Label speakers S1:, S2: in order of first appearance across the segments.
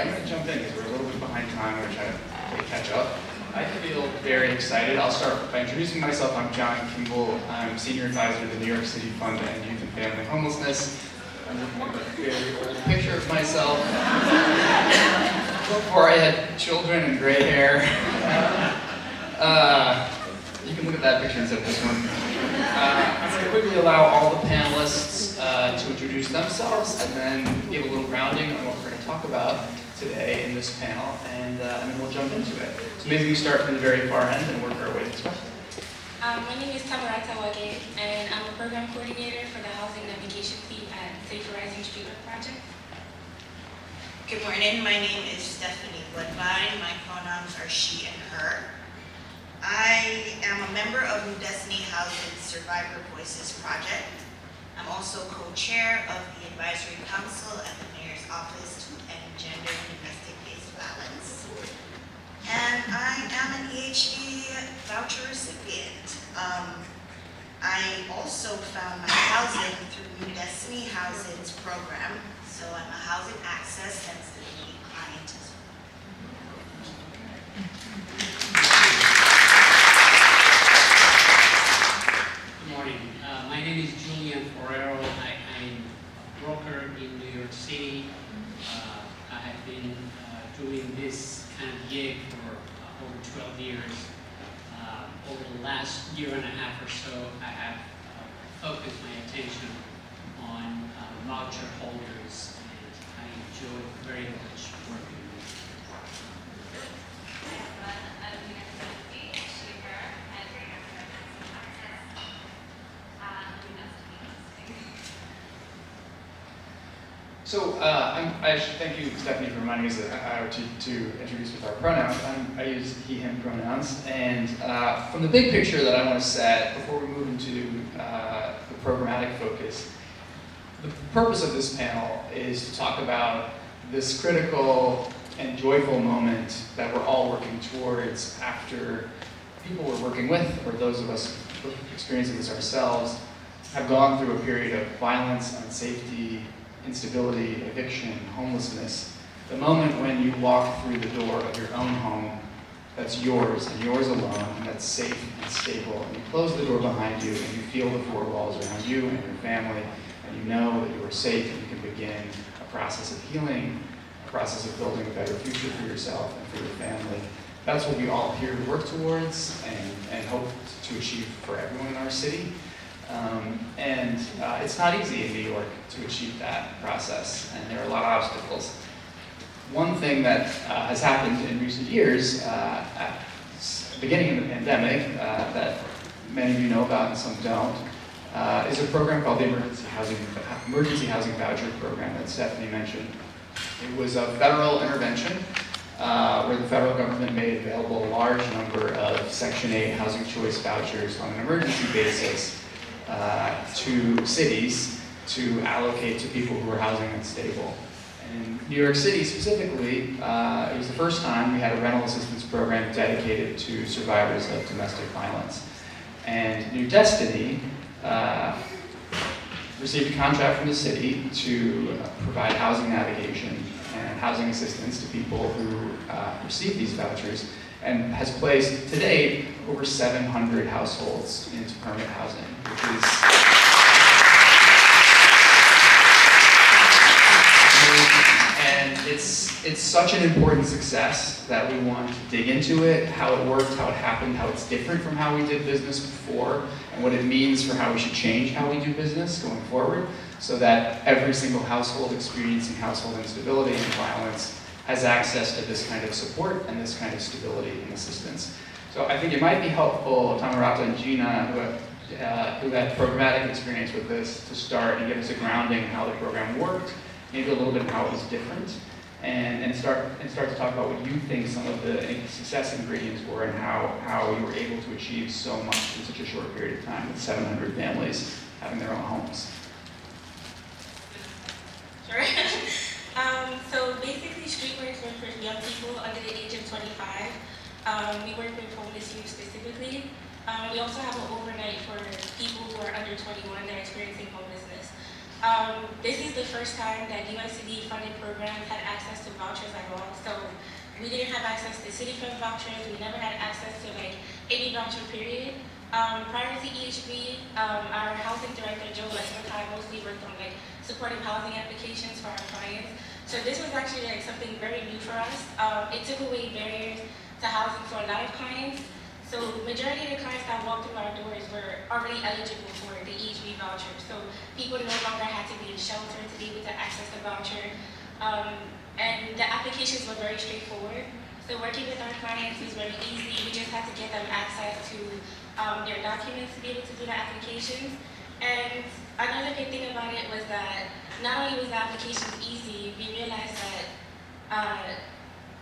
S1: I'm going to jump in because we're a little bit behind time. We're trying to catch up. I feel very excited. I'll start by introducing myself. I'm John Kimble. I'm Senior Advisor to the New York City Fund to End Youth and Family Homelessness. I'm looking at a very old picture of myself before I had children and gray hair. You can look at that picture instead of this one. I'm going to quickly allow all the panelists to introduce themselves and then give a little grounding on what we're going to talk about today in this panel, and then we'll jump into it. So maybe we start from the very far end and work our way this way.
S2: My name is Tamarata, Wague, and I'm a program coordinator for the Housing Navigation Fleet at Safe Rising Streetwork Project.
S3: Good morning, my name is Stephanie Woodbine. My pronouns are she and her. I am a member of New Destiny Housing's Survivor Voices Project. I'm also co-chair of the Advisory Council at the Mayor's Office to End Gender and Domestic-Based Violence. And I am an EHE voucher recipient. I also found my housing through New Destiny Housing's program, so I'm a housing access sensitivity client as well.
S4: Good morning. My name is Julian Forero. I'm a broker in New York City. I have been doing this kind of gig for over 12 years. Over the last year and a half or so, I have focused my attention on voucher holders, and I enjoy very much working with them.
S1: So I should thank you, Stephanie, for reminding us to introduce with our pronouns. I use he, him pronouns. And from the big picture that I want to set, before we move into the programmatic focus, the purpose of this panel is to talk about this critical and joyful moment that we're all working towards after people we're working with, or those of us experiencing this ourselves, have gone through a period of violence, unsafety, instability, eviction, homelessness. The moment when you walk through the door of your own home that's yours and yours alone, and that's safe and stable, and you close the door behind you and you feel the four walls around you and your family, and you know that you are safe and you can begin a process of healing, a process of building a better future for yourself and for your family. That's what we all here work towards and hope to achieve for everyone in our city. It's not easy in New York to achieve that process, and there are a lot of obstacles. One thing that has happened in recent years, at the beginning of the pandemic, that many of you know about and some don't, is a program called the Emergency Housing Voucher Program that Stephanie mentioned. It was a federal intervention where the federal government made available a large number of Section 8 housing choice vouchers on an emergency basis to cities to allocate to people who are housing unstable. And in New York City specifically, it was the first time we had a rental assistance program dedicated to survivors of domestic violence. And New Destiny received a contract from the city to provide housing navigation and housing assistance to people who receive these vouchers, and has placed to date over 700 households into permanent housing, which is and it's such an important success that we want to dig into it, how it worked, how it happened, how it's different from how we did business before, and what it means for how we should change how we do business going forward, so that every single household experiencing household instability and violence has access to this kind of support and this kind of stability and assistance. So I think it might be helpful, Tamarata and Gina, who had programmatic experience with this, to start and give us a grounding in how the program worked, maybe a little bit how it was different, and start to talk about what you think some of the success ingredients were and how you were able to achieve so much in such a short period of time with 700 families having their own homes.
S2: Sure. So basically, Streetwork works for young people under the age of 25. We work with homeless youth specifically. We also have an overnight for people who are under 21 that are experiencing homelessness. This is the first time that USCD funded programs had access to vouchers at all. So we didn't have access to city fund vouchers. We never had access to like any voucher period. Prior to EHB, our housing director, Joe Lesmakai, mostly worked on like supportive housing applications for our clients. So this was actually like something very new for us. It took away barriers to housing for a lot of clients. So majority of the clients that walked through our doors were already eligible for the EHB voucher. So people no longer had to be in shelter to be able to access the voucher. And the applications were very straightforward. So working with our clients was very easy. We just had to get them access to their documents to be able to do the applications. And another good thing about it was that not only was the application easy, we realized that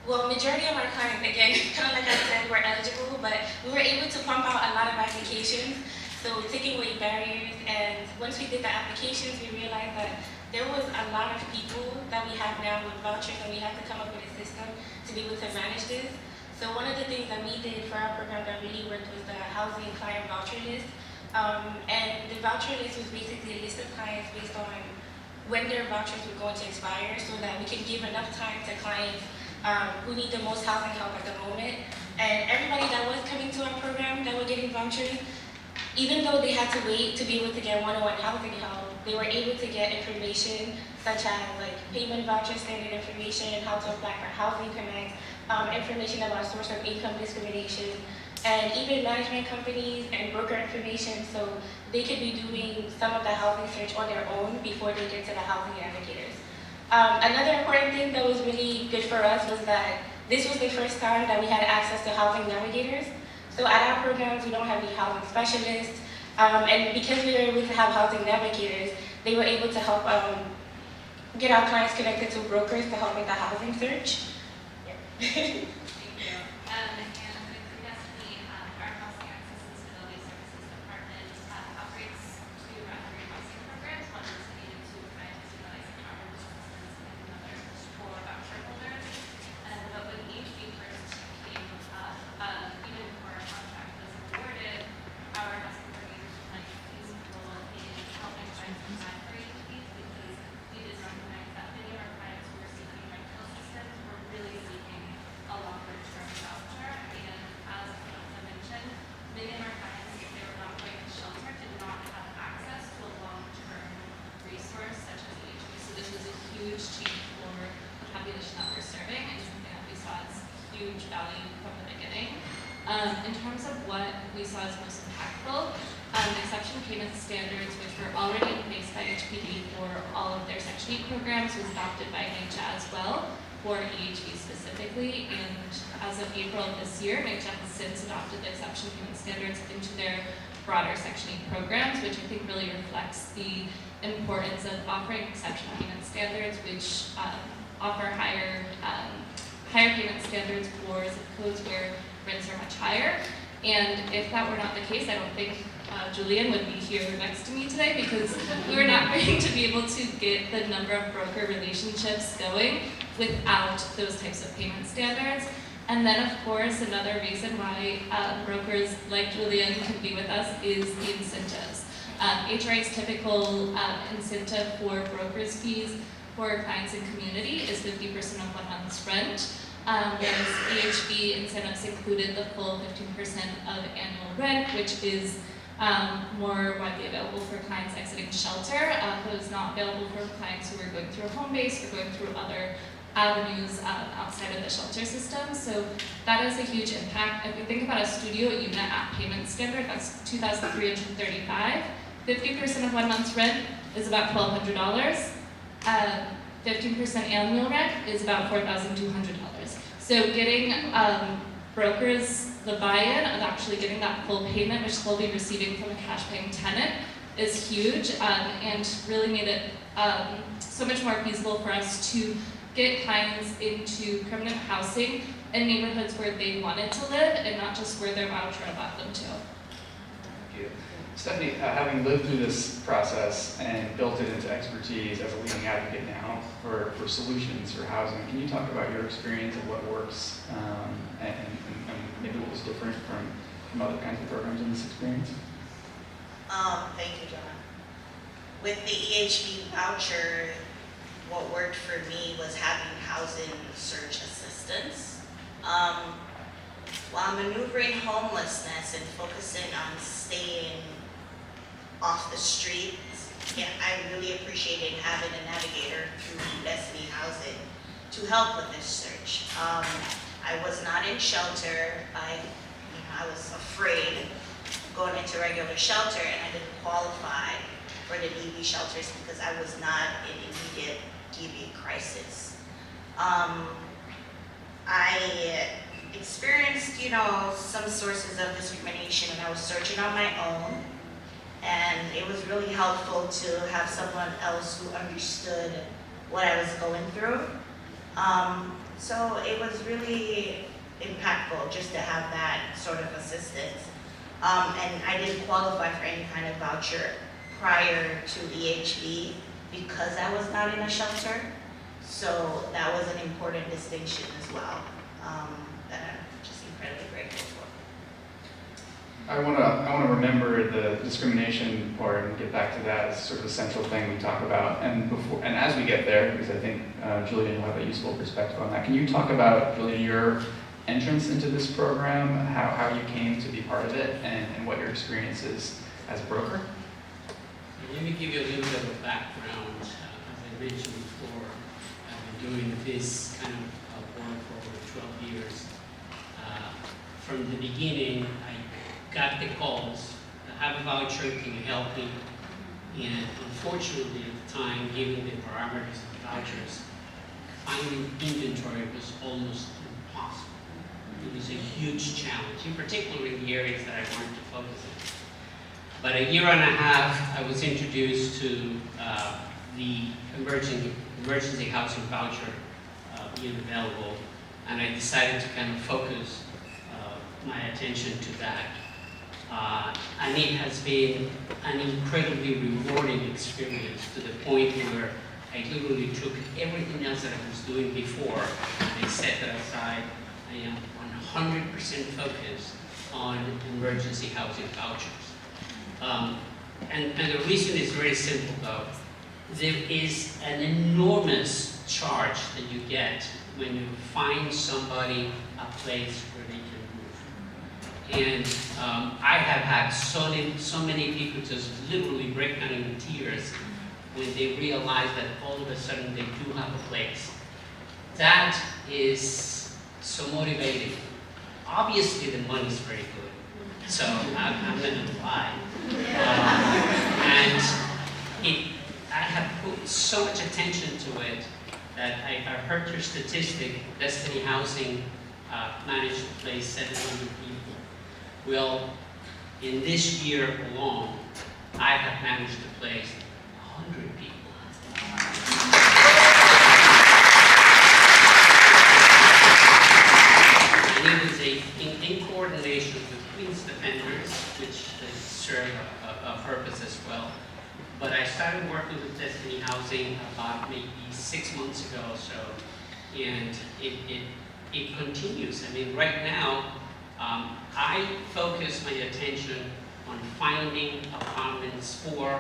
S2: well, majority of our clients, again, kind of like I said, were eligible, but we were able to pump out a lot of applications, so taking away barriers. And once we did the applications, we realized that there was a lot of people that we have now with vouchers, and we had to come up with a system to be able to manage this. So one of the things that we did for our program that really worked was the housing client voucher list. And the voucher list was basically a list of clients based on when their vouchers were going to expire, so that we could give enough time to clients who need the most housing help at the moment. And everybody that was coming to our program that were getting vouchers, even though they had to wait to be able to get one-on-one housing help, they were able to get information such as like payment voucher standard information, how to apply for Housing Connect, information about source of income discrimination, and even management companies and broker information, so they could be doing some of the housing search on their own before they get to the housing advocators. Another important thing that was really good for us was that this was the first time that we had access to housing navigators. So at our programs, we don't have any housing specialists, and because we were able to have housing navigators, they were able to help get our clients connected to brokers to help with the housing search. Yeah.
S5: Thank you. And with Destiny, our housing access and stability services department operates two primary housing programs. One is needed to provide stabilizing hours and another for voucher holders. But when EHB first came up, even before our contract was awarded, our housing coordinators were like feasible in helping find some time for EHBs, because we did recognize that many of our clients who were seeking rental assistance were really seeking a longer-term voucher. And as Vanessa mentioned, many of our clients, if they were not going to shelter, did not have access to a long-term resource such as EHB. So this was a huge change for the population that we're serving, and something that we saw as huge value from the beginning. In terms of what we saw as most impactful, exception payment standards, which were already in place by HPD for all of their Section 8 programs, was adopted by NYCHA as well for EHB specifically. And as of April of this year, NYCHA has since adopted the exception payment standards into their broader Section 8 programs, which I think really reflects the importance of offering exception payment standards, which offer higher payment standards for zip codes where rents are much higher. And if that were not the case, I don't think Julian would be here next to me today, because we were not going to be able to get the number of broker relationships going without those types of payment standards. And then, of course, another reason why brokers like Julian can be with us is the incentives. HRA's typical incentive for brokers' fees for clients and community is 50% of 1 month's rent. Whereas EHB incentives included the full 15% of annual rent, which is more widely available for clients exiting shelter, but is not available for clients who are going through a home base or going through other avenues outside of the shelter system. So that is a huge impact. If we think about a studio unit at payment standard, that's $2,335. 50% of 1 month's rent is about $1,200. 15% annual rent is about $4,200. So getting brokers the buy-in of actually getting that full payment, which they'll be receiving from a cash-paying tenant, is huge, and really made it so much more feasible for us to get clients into permanent housing in neighborhoods where they wanted to live and not just where their voucher allowed them to.
S1: Thank you. Stephanie, having lived through this process and built it into expertise as a leading advocate now for solutions for housing, can you talk about your experience of what works and maybe what was different from other kinds of programs in this experience?
S3: Thank you, John. With the EHV voucher, what worked for me was having housing search assistance. While maneuvering homelessness and focusing on staying off the streets, yeah, I really appreciated having a navigator through Destiny Housing to help with this search. I was not in shelter. I was afraid going into regular shelter, and I didn't qualify for the DV shelters because I was not in immediate DV crisis. I experienced, some sources of discrimination, and I was searching on my own. And it was really helpful to have someone else who understood what I was going through. So it was really impactful just to have that sort of assistance. And I didn't qualify for any kind of voucher prior to EHV because I was not in a shelter. So that was an important distinction as well, that I'm just incredibly grateful for.
S1: I want to remember the discrimination part and get back to that as sort of a central thing we talk about. And as we get there, because I think Julian will have a useful perspective on that. Can you talk about, Julian, your entrance into this program, how you came to be part of it, and what your experience is as a broker?
S4: Let me give you a little bit of background. As I mentioned before, I've been doing this kind of work for over 12 years. From the beginning, I got the calls, I have a voucher, can you help me? And unfortunately at the time, given the parameters of the vouchers, finding inventory was almost impossible. It was a huge challenge, in particular in the areas that I wanted to focus on. But a year and a half, I was introduced to the emergency housing voucher being available, and I decided to kind of focus my attention to that. And it has been an incredibly rewarding experience to the point where I literally took everything else that I was doing before and I set that aside. I am 100% focused on emergency housing vouchers. And the reason is very simple though. There is an enormous charge that you get when you find somebody a place where they can move. And I have had so many people just literally break down in tears when they realize that all of a sudden they do have a place. That is so motivating. Obviously the money is very good, so I'm going to lie. And I have put so much attention to it that I heard your statistic, Destiny Housing managed to place 700 people. Well, in this year alone, I have managed to place 100 people. And it was in coordination with Queen's Defenders, which serve a purpose as well. But I started working with Destiny Housing about maybe 6 months ago or so, and it continues. I mean, right now, I focus my attention on finding apartments for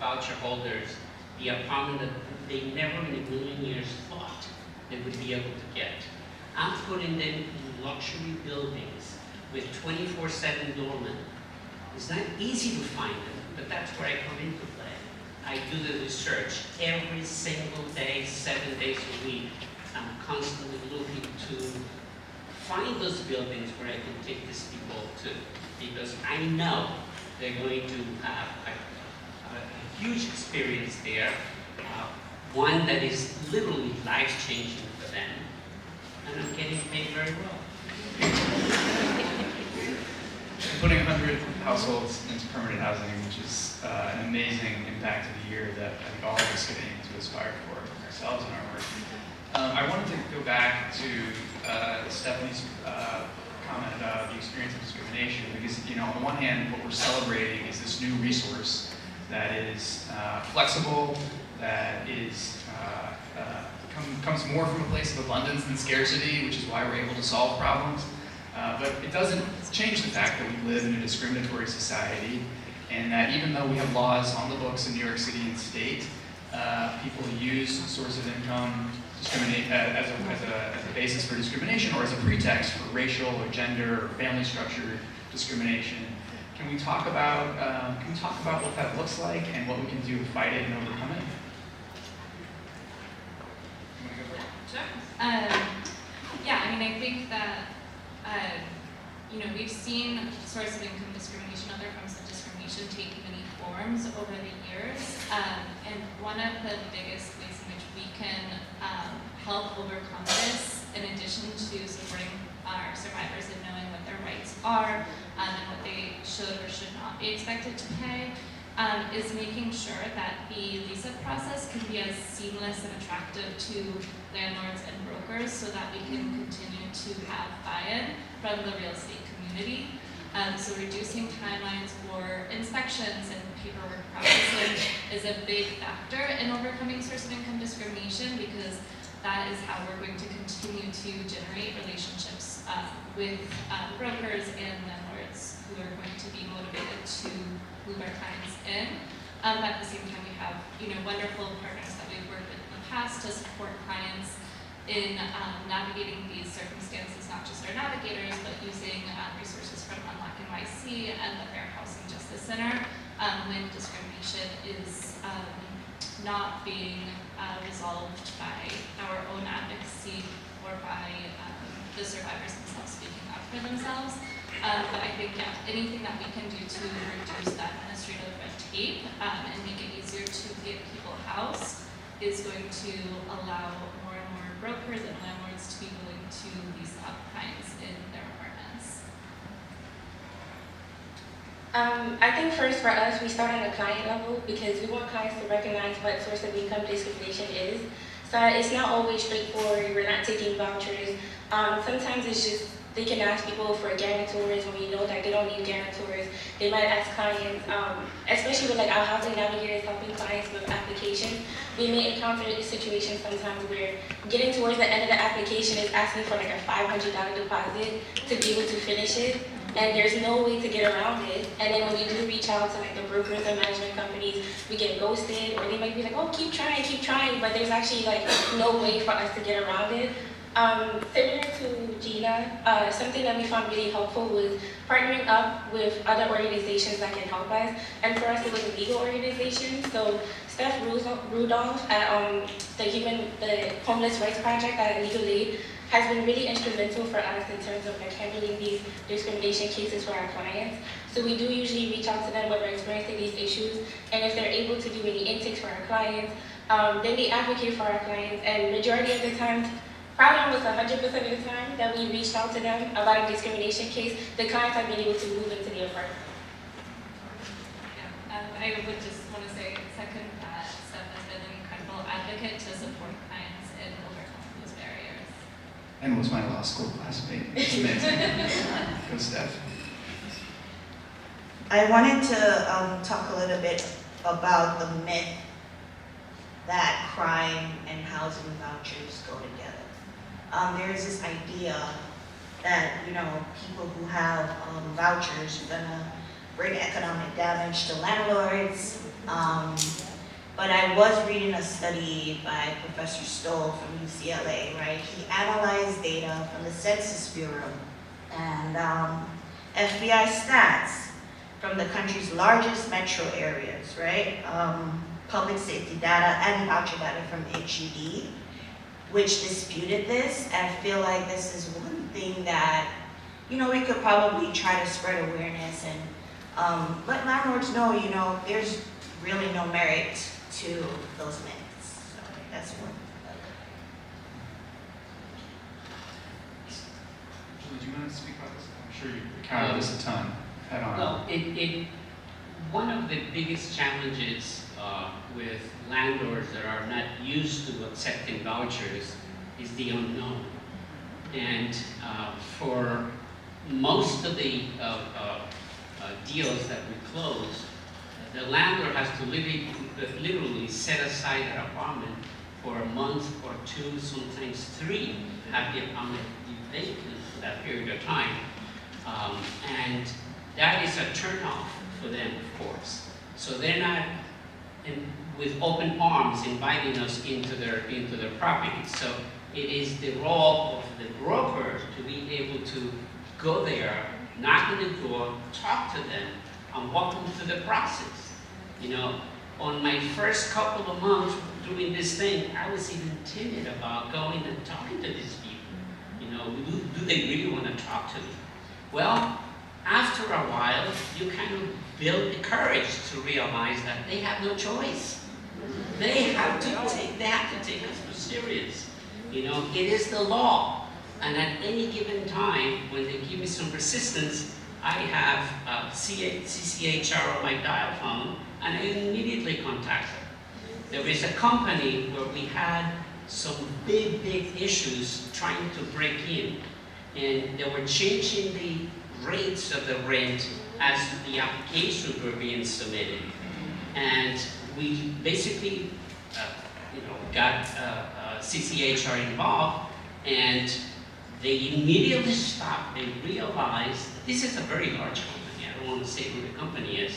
S4: voucher holders, the apartment that they never in a million years thought they would be able to get. I'm putting them in luxury buildings with 24/7 doormen. It's not easy to find them, but that's where I come into play. I do the research every single day, 7 days a week. I'm constantly looking to find those buildings where I can take these people to, because I know they're going to have a huge experience there, one that is literally life-changing for them, and I'm getting paid very well.
S1: Putting 100 households into permanent housing, which is an amazing impact of the year that I think all of us can aim to aspire for ourselves in our work. I wanted to go back to Stephanie's comment about the experience of discrimination, because on the one hand, what we're celebrating is this new resource that is flexible, that is comes more from a place of abundance than scarcity, which is why we're able to solve problems. But it doesn't change the fact that we live in a discriminatory society, and that even though we have laws on the books in New York City and state, people use source of income as a basis for discrimination or as a pretext for racial or gender or family structure discrimination. Can we talk about what that looks like and what we can do to fight it and overcome it?
S6: Sure. Yeah, I mean, I think that, we've seen source of income discrimination, other forms of discrimination take many forms over the years. And one of the biggest ways in which we can help overcome this, in addition to supporting our survivors in knowing what their rights are and what they should or should not be expected to pay, is making sure that the lease-up process can be as seamless and attractive to landlords and brokers so that we can continue to have buy-in from the real estate community. So reducing timelines for inspections and paperwork processing is a big factor in overcoming source of income discrimination, because that is how we're going to continue to generate relationships with brokers and landlords who are going to be motivated to move our clients in. At the same time, we have wonderful partners that we've worked with in the past to support clients in navigating these circumstances, not just our navigators, but using resources from Unlock NYC and the Fair Housing Justice Center when discrimination is not being resolved by our own advocacy or by the survivors themselves speaking up for themselves. But I think, anything that we can do to reduce that administrative red tape and make it easier to get people housed is going to allow more and more brokers and landlords to be willing to lease out clients in their apartments.
S2: I think first for us, we start on the client level because we want clients to recognize what source of income discrimination is. So it's not always straightforward. We're not taking vouchers. Sometimes it's just they can ask people for guarantors when we know that they don't need guarantors. They might ask clients, especially with our housing navigators helping clients with applications. We may encounter a situation sometimes where getting towards the end of the application is asking for a $500 deposit to be able to finish it. And there's no way to get around it. And then when we do reach out to the brokers and management companies, we get ghosted, or they might be like, oh, keep trying, but there's actually no way for us to get around it. Similar to Gina, something that we found really helpful was partnering up with other organizations that can help us. And for us, it was a legal organization. So Steph Rudolph at the Homeless Rights Project at Legal Aid has been really instrumental for us in terms of handling these discrimination cases for our clients. So we do usually reach out to them when we're experiencing these issues, and if they're able to do any intakes for our clients, then they advocate for our clients. And majority of the time, probably almost 100% of the time that we reached out to them about a discrimination case, the clients have been able to move into the apartment.
S6: I would just want to say, second, that Steph has been an incredible advocate to support clients in overcoming those barriers.
S1: And was my law school classmate. It's amazing. Go Steph.
S3: I wanted to talk a little bit about the myth that crime and housing vouchers go together. There's this idea that, people who have vouchers are gonna bring economic damage to landlords. But I was reading a study by Professor Stoll from UCLA, right? He analyzed data from the Census Bureau and FBI stats from the country's largest metro areas, right? Public safety data and voucher data from HUD, which disputed this. And I feel like this is one thing that, we could probably try to spread awareness and let landlords know, there's really no merit to those myths. So that's one.
S1: Julie, do you want to speak about this? I'm sure you encountered this a ton, head on.
S4: Well, one of the biggest challenges with landlords that are not used to accepting vouchers is the unknown. And for most of the deals that we close, the landlord has to literally set aside an apartment for a month or two, sometimes 3, have the apartment be vacant for that period of time. And that is a turnoff for them, of course. So they're not with open arms inviting us into their property. So it is the role of the broker to be able to go there, knock on the door, talk to them, and walk them through the process. You know, on my first couple of months doing this thing, I was even timid about going and talking to these people. You know, do they really want to talk to me? Well, after a while, you kind of build the courage to realize that they have no choice. They have to take us serious. You know, it is the law. And at any given time, when they give me some resistance, I have CCHR on my dial phone, and I immediately contact them. There is a company where we had some big issues trying to break in, and they were changing the rates of the rent as the applications were being submitted. And we basically, got CCHR involved, and they immediately stopped. They realized this is a very large company. I don't want to say who the company is,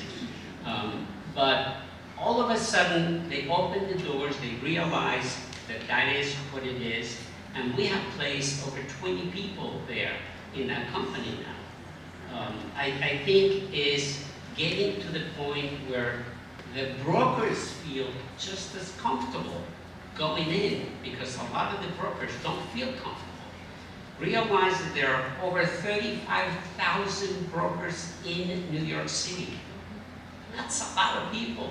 S4: but all of a sudden they opened the doors. They realized that that is what it is, and we have placed over 20 people there in that company now. I think is getting to the point where the brokers feel just as comfortable going in, because a lot of the brokers don't feel comfortable. Realize that there are over 35,000 brokers in New York City. That's a lot of people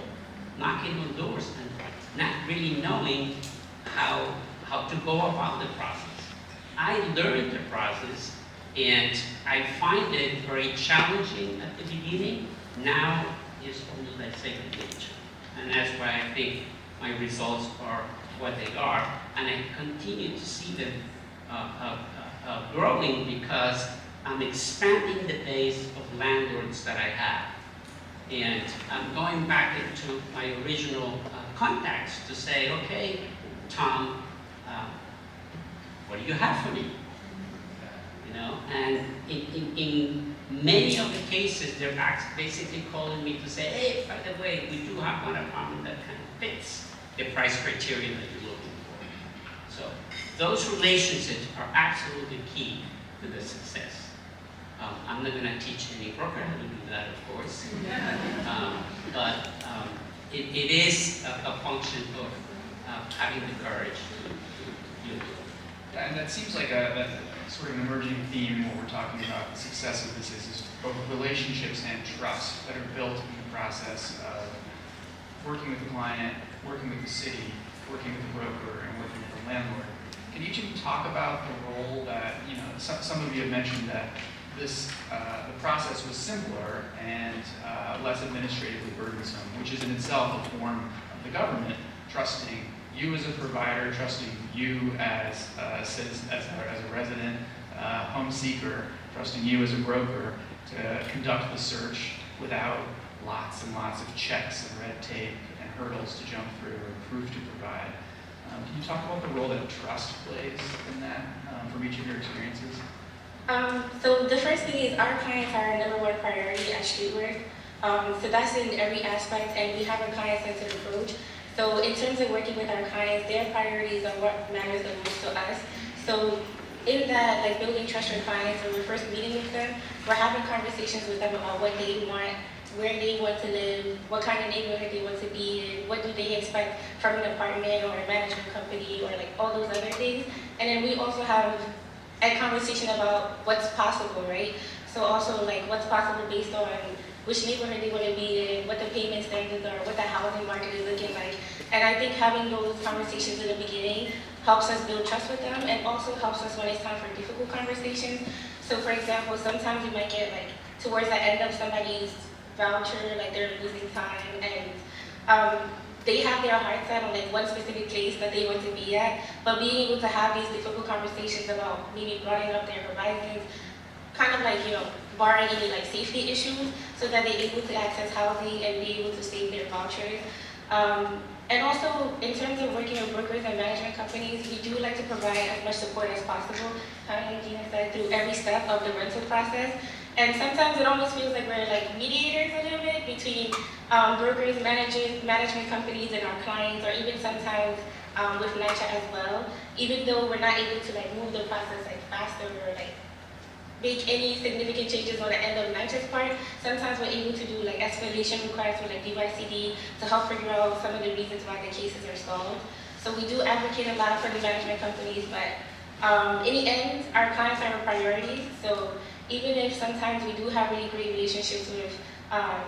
S4: knocking on doors and not really knowing how to go about the process. I learned the process, and I find it very challenging at the beginning. Now is only, let's say, the beginning. And that's why I think my results are what they are, and I continue to see them growing because I'm expanding the base of landlords that I have. And I'm going back into my original contacts to say, okay, Tom, what do you have for me? You know, and in many of the cases, they're basically calling me to say, hey, by the way, we do have one apartment that kind of fits the price criteria that you're looking for. So those relationships are absolutely key to the success. I'm not going to teach any broker how to do that, of course. But it is a function of having the courage to do it.
S1: Yeah, and that seems like a sort of emerging theme in what we're talking about. The success of this is both relationships and trust that are built in the process of working with the client, working with the city, working with the broker, and working with the landlord. Can you two talk about the role that, some of you have mentioned that this, the process was simpler and less administratively burdensome, which is in itself a form of the government trusting you as a provider, trusting you as a citizen, as a resident, home seeker, trusting you as a broker to conduct the search without lots and lots of checks and red tape and hurdles to jump through and proof to provide. Can you talk about the role that trust plays in that from each of your experiences?
S2: So the first thing is our clients are our number one priority at Streetwork. So that's in every aspect, and we have a client-centered approach. So in terms of working with our clients, their priorities are what matters the most to us. So in that, like building trust with clients, when we're first meeting with them, we're having conversations with them about what they want, where they want to live, what kind of neighborhood they want to be in, what do they expect from an apartment or a management company, or like all those other things. And then we also have a conversation about what's possible, right? So also like what's possible based on which neighborhood they want to be in, what the payment standards are, what the housing market is looking like. And I think having those conversations in the beginning helps us build trust with them, and also helps us when it's time for difficult conversations. So for example, sometimes we might get like towards the end of somebody's voucher, like they're losing time, and they have their heart set on like one specific place that they want to be at, but being able to have these difficult conversations about maybe broadening up their horizons, kind of like, barring any like safety issues, so that they're able to access housing and be able to save their vouchers. And also, in terms of working with brokers and management companies, we do like to provide as much support as possible, like Gina said, through every step of the rental process. And sometimes it almost feels like we're like mediators a little bit between brokers, management companies, and our clients, or even sometimes with NYCHA as well. Even though we're not able to like move the process like faster or like make any significant changes on the end of NYCHA's part, sometimes we're able to do like escalation requests with like DYCD to help figure out some of the reasons why the cases are stalled. So we do advocate a lot for the management companies, but in the end, our clients are our priorities. So even if sometimes we do have really great relationships with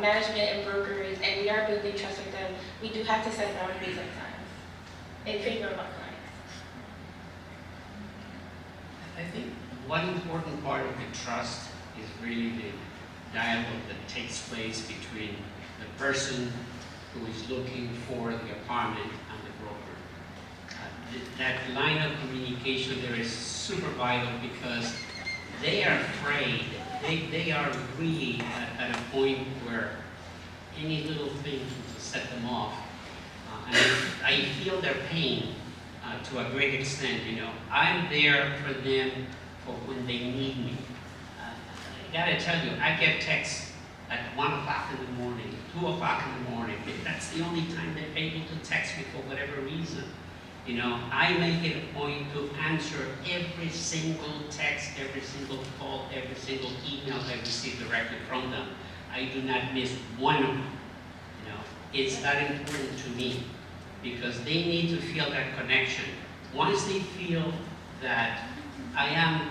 S2: management and brokers, and we are building trust with them, we do have to set boundaries sometimes in favor of our clients.
S4: I think one important part of the trust is really the dialogue that takes place between the person who is looking for the apartment and the broker. That line of communication there is super vital because they are afraid. They are really at a point where any little thing can set them off. And I feel their pain to a great extent. You know, I'm there for them for when they need me. I gotta tell you, I get texts at 1 o'clock in the morning, 2 o'clock in the morning. That's the only time they're able to text me for whatever reason. You know, I make it a point to answer every single text, every single call, every single email I receive directly from them. I do not miss one of them. You know, it's that important to me because they need to feel that connection. Once they feel that I am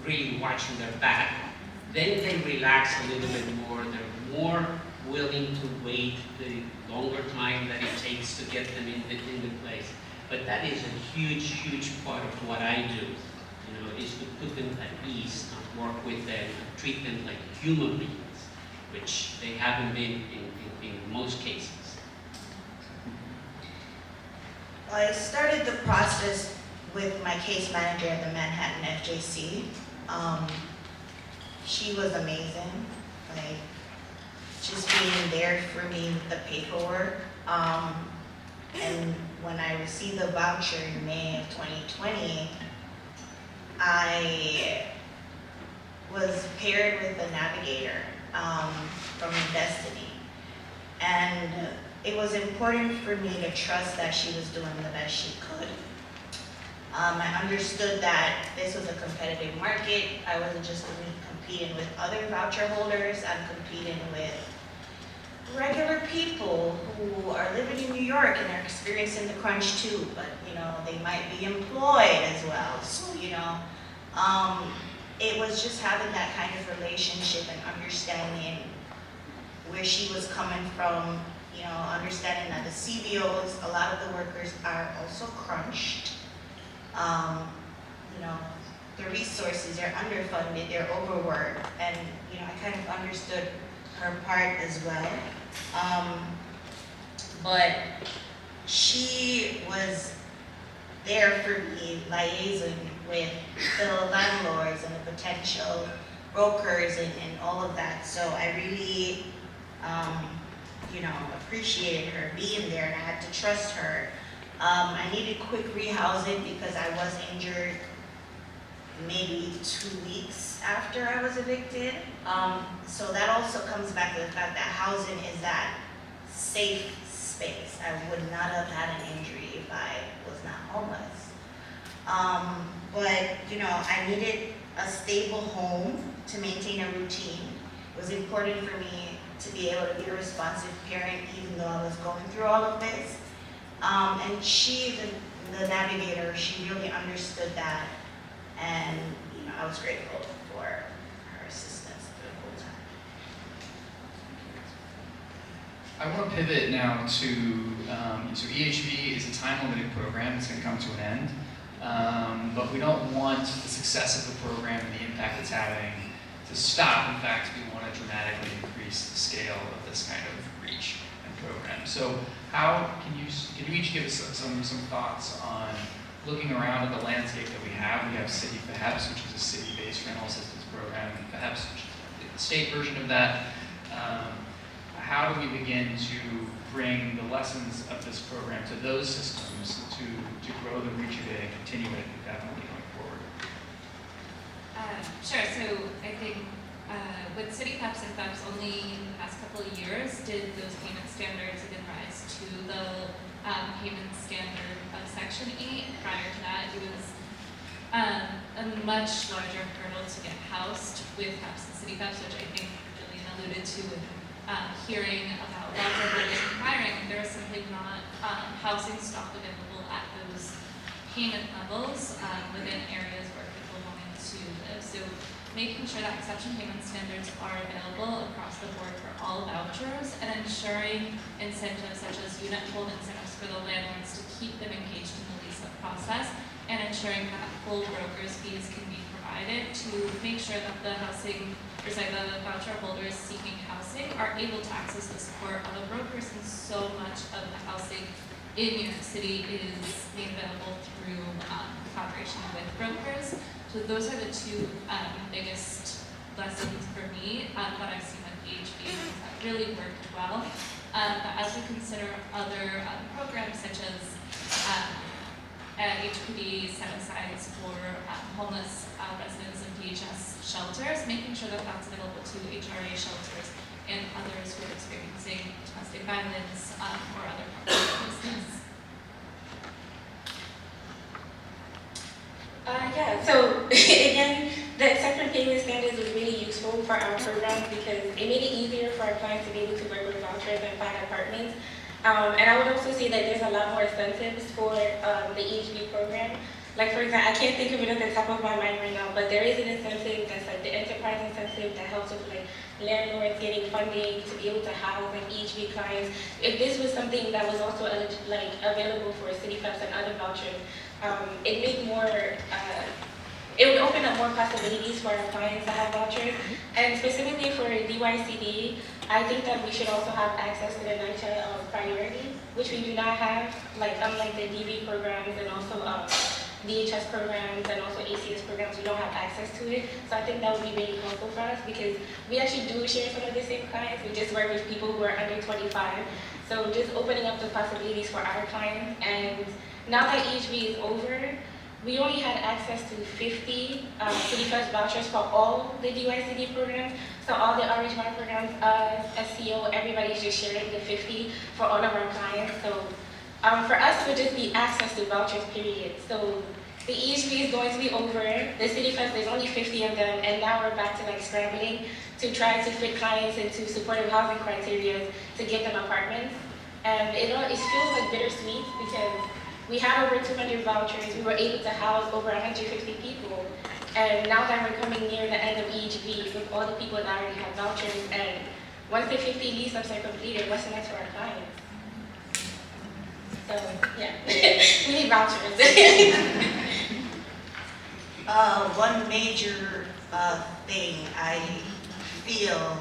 S4: really watching their back, then they relax a little bit more. They're more willing to wait the longer time that it takes to get them in the place. But that is a huge, huge part of what I do, you know, is to put them at ease and work with them and treat them like human beings, which they haven't been in most cases.
S3: I started the process with my case manager at the Manhattan FJC. She was amazing, like just being there for me with the paperwork. And when I received the voucher in May of 2020, I was paired with a navigator from Destiny. And it was important for me to trust that she was doing the best she could. I understood that this was a competitive market. I wasn't just competing with other voucher holders, I'm competing with regular people who are living in New York and are experiencing the crunch too, but you know, they might be employed as well. So, you know, it was just having that kind of relationship and understanding where she was coming from, you know, understanding that the CBOs, a lot of the workers are also crunched. You know, the resources are underfunded, they're overworked, and you know, I kind of understood her part as well. But she was there for me, liaising with the landlords and the potential brokers and all of that. So I really, you know, appreciated her being there, and I had to trust her. I needed quick rehousing because I was injured maybe 2 weeks after I was evicted. So that also comes back to the fact that housing is that safe space. I would not have had an injury if I was not homeless. But you know, I needed a stable home to maintain a routine. It was important for me to be able to be a responsive parent even though I was going through all of this. And she, the navigator, she really understood that, and you know, I was grateful for her assistance the whole time.
S1: I want to pivot now to, so EHV is a time-limited program. It's going to come to an end, but we don't want the success of the program and the impact it's having to stop. In fact, we want to dramatically increase the scale of this kind of reach and program. So how can you each give us some thoughts on looking around at the landscape that we have? We have City PHEPS, which is a city-based rental assistance program, and PHEPS, which is the state version of that. How do we begin to bring the lessons of this program to those systems to grow the reach of it and continue it indefinitely going forward?
S6: Sure, so I think with city PEPs and FEPs, only in the past couple of years did those payment standards again rise to the payment standard of Section 8. Prior to that, it was a much larger hurdle to get housed with PEPs and city PEPs, which I think Julian alluded to with hearing about voucher holders inquiring. There is simply not housing stock available at those payment levels within areas where people wanted to live. So making sure that exception payment standards are available across the board for all vouchers, and ensuring incentives such as unit hold incentives for the landlords to keep them engaged in the lease-up process, and ensuring that full broker's fees can be provided to make sure that the the voucher holders seeking housing are able to access the support of the brokers, and so much of the housing in New York City is made available through collaboration with brokers. So those are the two biggest lessons for me that I've seen with HB that really worked well. But as we consider other programs such as HPD set-asides for homeless residents of DHS shelters, making sure that that's available to HRA shelters and others who are experiencing domestic violence or other forms of homelessness.
S2: So again, the exception payment standards was really useful for our program because it made it easier for our clients to be able to work with vouchers and find apartments. And I would also say that there's a lot more incentives for the EHB program. Like for example, I can't think of it at the top of my mind right now, but there is an incentive that's like the enterprise incentive that helps with like landlords getting funding to be able to house like EHB clients. If this was something that was also like available for city PEPs and other vouchers, it would open up more possibilities for our clients to have vouchers. And specifically for DYCD, I think that we should also have access to the NYCHA priority, which we do not have, like unlike the DV programs and also DHS programs and also ACS programs, we don't have access to it. So I think that would be really helpful for us because we actually do share some of the same clients. We just work with people who are under 25. So just opening up the possibilities for our clients. And now that EHB is over, we only had access to 50 City First vouchers for all the DYCD programs. So all the RH1 programs, SCO, everybody's just sharing the 50 for all of our clients. So for us, it would just be access to vouchers, period. So the EHB is going to be over. The City First, there's only 50 of them, and now we're back to like scrambling to try to fit clients into supportive housing criteria to get them apartments. And it feels like bittersweet because we had over 200 vouchers. We were able to house over 150 people. And now that we're coming near the end of EHB with all the people that already have vouchers, and once the 50 lease-ups are completed, what's next for our clients? So, yeah, we need vouchers.
S3: One major thing I feel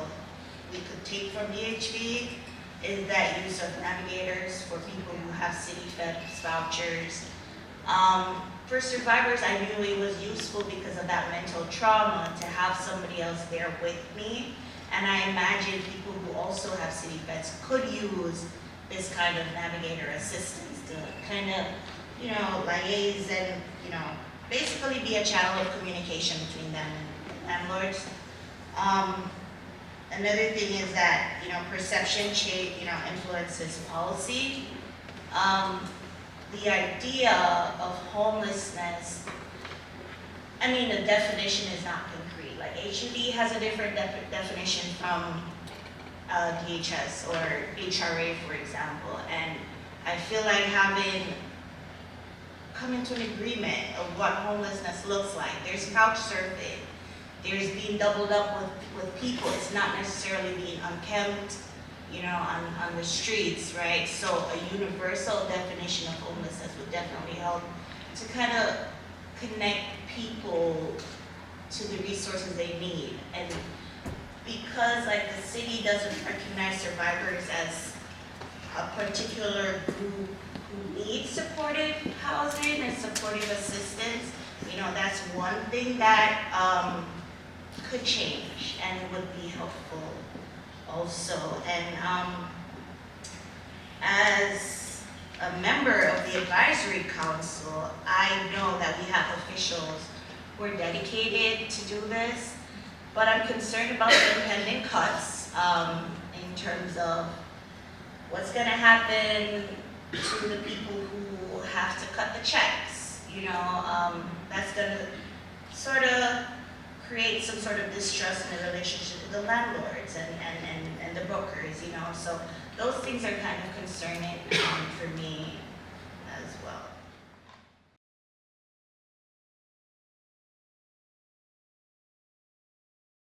S3: we could take from EHB is that use of navigators for people who have city FEPs vouchers. For survivors, I knew it was useful because of that mental trauma to have somebody else there with me. And I imagine people who also have city FEPs could use this kind of navigator assistance to kind of, liaise and, basically be a channel of communication between them and landlords. Another thing is that, perception change, influences policy. The idea of homelessness, the definition is not concrete. Like HUD has a different definition from DHS or HRA, for example. And I feel like coming to an agreement of what homelessness looks like. There's couch surfing. There's being doubled up with people. It's not necessarily being unkempt, on the streets, right? So a universal definition of homelessness would definitely help to kind of connect people to the resources they need. And because the city doesn't recognize survivors as a particular group who needs supportive housing and supportive assistance, that's one thing that could change and would be helpful also. And as a member of the advisory council, I know that we have officials who are dedicated to do this. but I'm concerned about the impending cuts in terms of what's going to happen to the people who have to cut the checks. You know, that's going to sort of create some sort of distrust in the relationship with the landlords and the brokers, you know. So those things are kind of concerning for me.